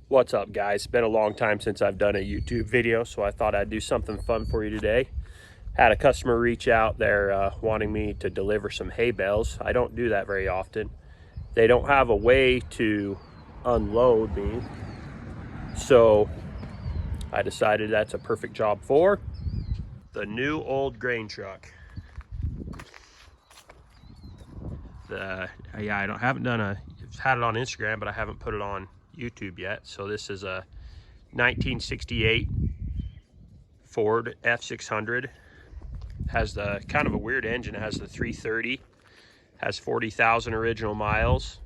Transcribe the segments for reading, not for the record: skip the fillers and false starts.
What's up, guys? It's been a long time since I've done a YouTube video, so I thought I'd do something fun for you today. Had a customer reach out. They're wanting me to deliver some hay bales. I don't do that very often. They don't have a way to unload me, so I decided that's a perfect job for the new old grain truck. Haven't done I've had it on Instagram, but I haven't put it on YouTube yet. So this is a 1968 Ford F600. Has the kind of a weird engine. It has the 330, has 40,000 original miles.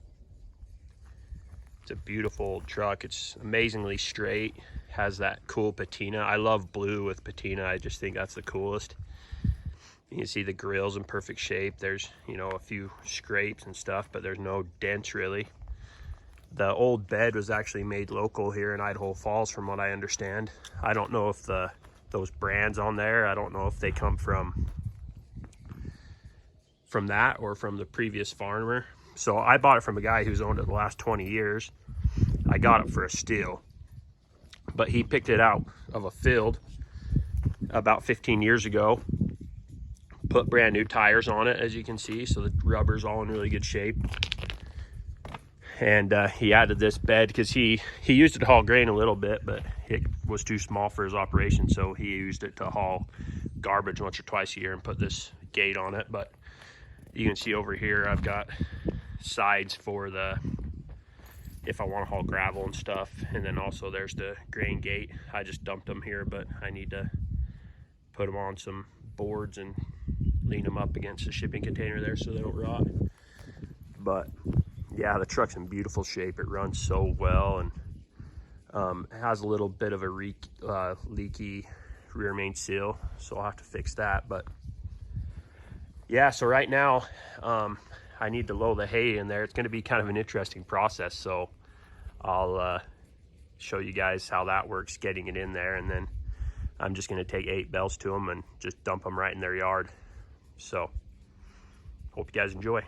It's a beautiful old truck. It's amazingly straight, has that cool patina. I love blue with patina. I just think that's the coolest. You can see the grill's in perfect shape. There's, you know, a few scrapes and stuff, but there's no dents really. The old bed was actually made local here in Idaho Falls, from what I understand. I don't know if those brands on there, I don't know if they come from that or from the previous farmer. So I bought it from a guy who's owned it the last 20 years. I got it for a steal, but he picked it out of a field about 15 years ago. Put brand new tires on it, as you can see, so the rubber's all in really good shape. And he added this bed because he used it to haul grain a little bit, but it was too small for his operation, so he used it to haul garbage once or twice a year and put this gate on it. But you can see over here I've got sides for if I want to haul gravel and stuff, and then also there's the grain gate. I just dumped them here, but I need to put them on some boards and lean them up against the shipping container there so they don't rot. But yeah, the truck's in beautiful shape. It runs so well, and it has a little bit of a leaky rear main seal, so I'll have to fix that. But yeah, so right now I need to load the hay in there. It's going to be kind of an interesting process, so I'll show you guys how that works, getting it in there, and then I'm just going to take 8 bales to them and just dump them right in their yard. So hope you guys enjoy.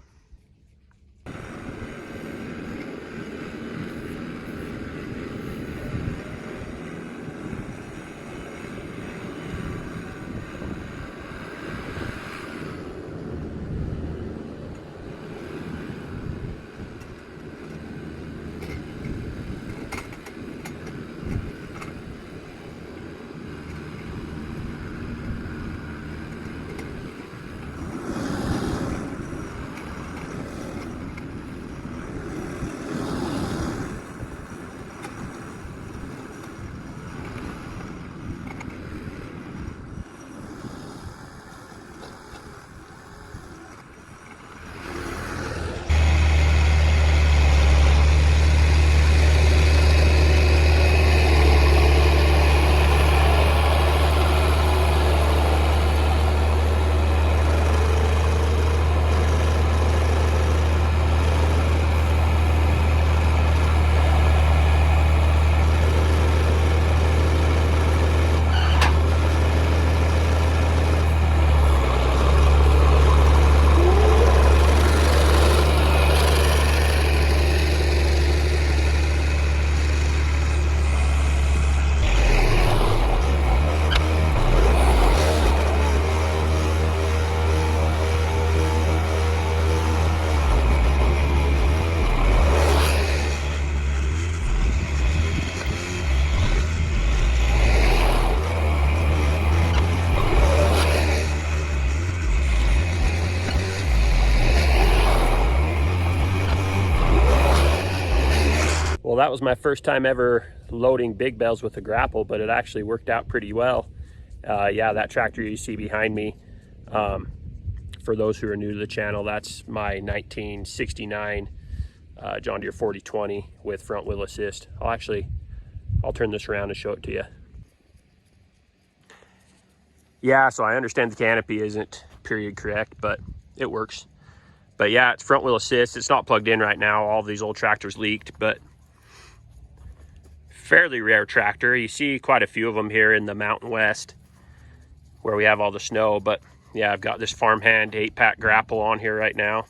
Well, that was my first time ever loading big bales with a grapple, but it actually worked out pretty well. Yeah, that tractor you see behind me, for those who are new to the channel, that's my 1969 John Deere 4020 with front wheel assist. I'll turn this around and show it to you. Yeah, so I understand the canopy isn't period correct, but it works. But yeah, it's front wheel assist. It's not plugged in right now. All of these old tractors leaked, but fairly rare tractor. You see quite a few of them here in the Mountain West where we have all the snow. But yeah, I've got this farmhand 8-pack grapple on here right now,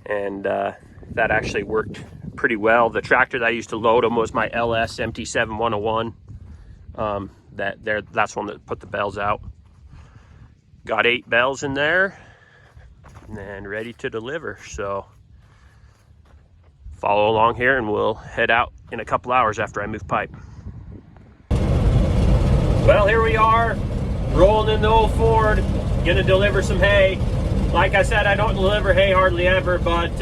and that actually worked pretty well. The tractor that I used to load them was my LS MT7-101. That's one that put the bales out. Got 8 bales in there and ready to deliver. So follow along here and we'll head out in a couple hours after I move pipe. Well, here we are, rolling in the old Ford, gonna deliver some hay. Like I said, I don't deliver hay hardly ever, but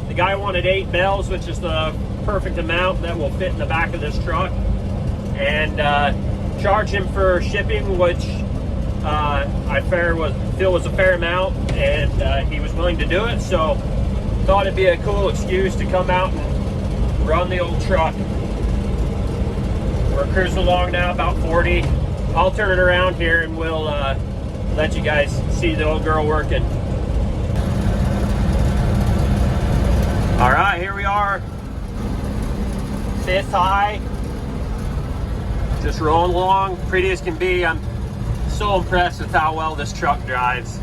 the guy wanted 8 bales, which is the perfect amount that will fit in the back of this truck. And charge him for shipping, which I feel was a fair amount, and he was willing to do it. So thought it'd be a cool excuse to come out and run the old truck. We're cruising along now, about 40. I'll turn it around here and we'll let you guys see the old girl working. All right, here we are, 5th high. Just rolling along, pretty as can be. I'm so impressed with how well this truck drives.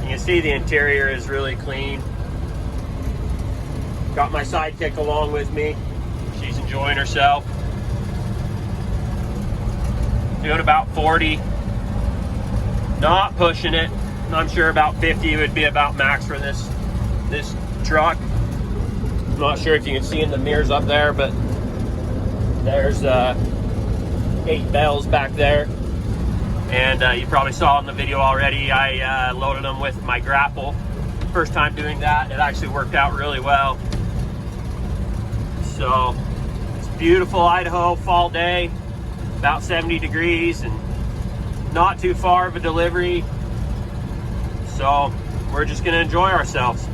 You can see the interior is really clean. Got my sidekick along with me. She's enjoying herself. Doing about 40. Not pushing it. I'm sure about 50 would be about max for this truck. I'm not sure if you can see in the mirrors up there, but there's 8 bales back there. And you probably saw in the video already, I loaded them with my grapple. First time doing that, it actually worked out really well. So it's beautiful Idaho fall day, about 70 degrees and not too far of a delivery. So we're just gonna enjoy ourselves.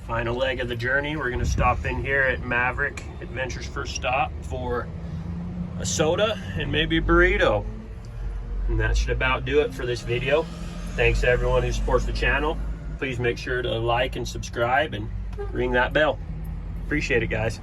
Final leg of the journey, we're going to stop in here at Maverick Adventure's first stop for a soda and maybe a burrito. And that should about do it for this video. Thanks to everyone who supports the channel. Please make sure to like and subscribe and ring that bell. Appreciate it, guys.